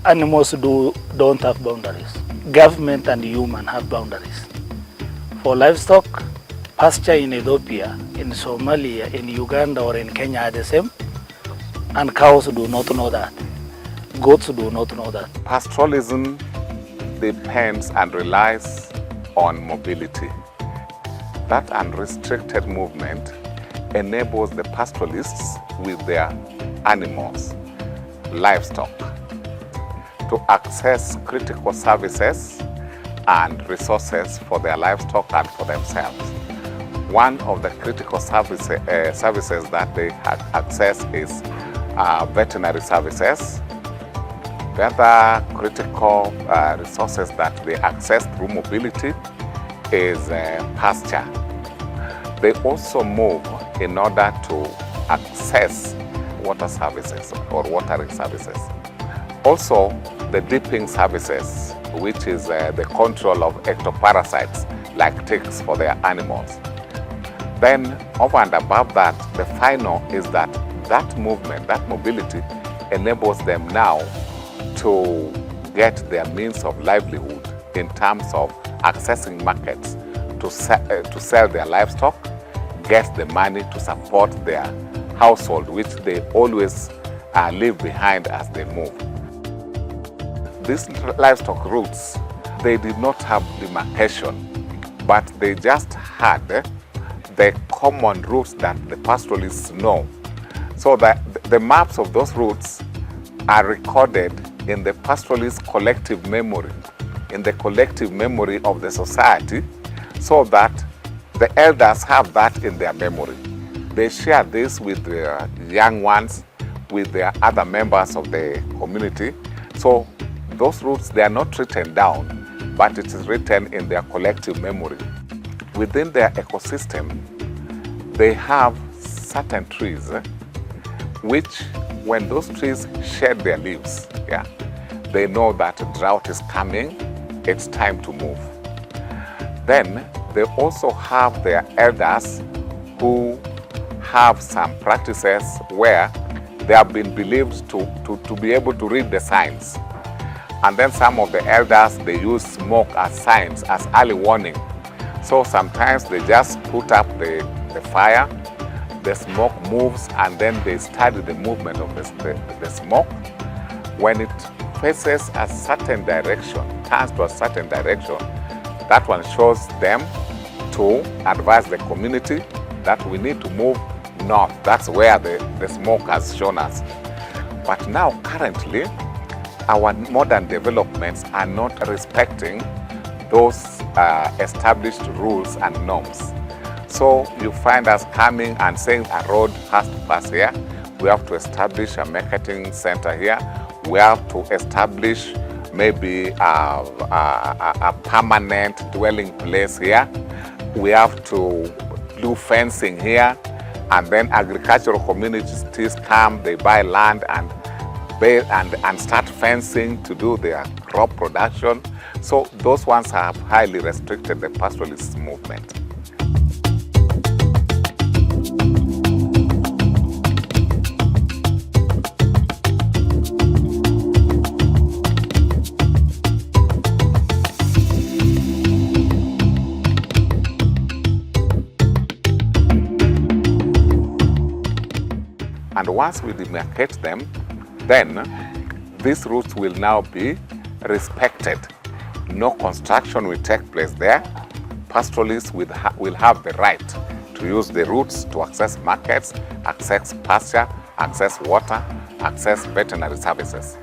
animals don't have boundaries. Government and human have boundaries. For livestock, pasture in Ethiopia, in Somalia, in Uganda or in Kenya are the same, and cows do not know that. Goats do not know that. Pastoralism depends and relies on mobility. That unrestricted movement enables the pastoralists with their animals, livestock, to access critical services and resources for their livestock and for themselves. One of the critical services that they access is veterinary services. The other critical resources that they access through mobility is pasture. They also move in order to access water services or watering services. Also, the dipping services, which is the control of ectoparasites like ticks for their animals. Then, over and above that, the final is that movement, that mobility enables them now to get their means of livelihood in terms of accessing markets to sell their livestock, get the money to support their household, which they always leave behind as they move. These livestock routes, they did not have demarcation, but they just had the common routes that the pastoralists know. So that the maps of those routes are recorded in the pastoralist collective memory, in the collective memory of the society, so that the elders have that in their memory. They share this with their young ones, with their other members of the community. So those routes, they are not written down, but it is written in their collective memory. Within their ecosystem, they have certain trees, which when those trees shed their leaves, they know that drought is coming, it's time to move. Then they also have their elders who have some practices where they have been believed to be able to read the signs. And then some of the elders, they use smoke as signs, as early warning. So sometimes they just put up the fire, the smoke moves, and then they study the movement of the smoke. When it faces a certain direction, turns to a certain direction, that one shows them to advise the community that we need to move north. That's where the smoke has shown us. But now, currently, our modern developments are not respecting those established rules and norms. So you find us coming and saying a road has to pass here. We have to establish a marketing center here. We have to establish maybe a permanent dwelling place here. We have to do fencing here, and then agricultural communities come, they buy land and start fencing to do their crop production. So those ones have highly restricted the pastoralist movement. And once we demarcate them, then these routes will now be respected. No construction will take place there. Pastoralists will have the right to use the routes to access markets, access pasture, access water, access veterinary services.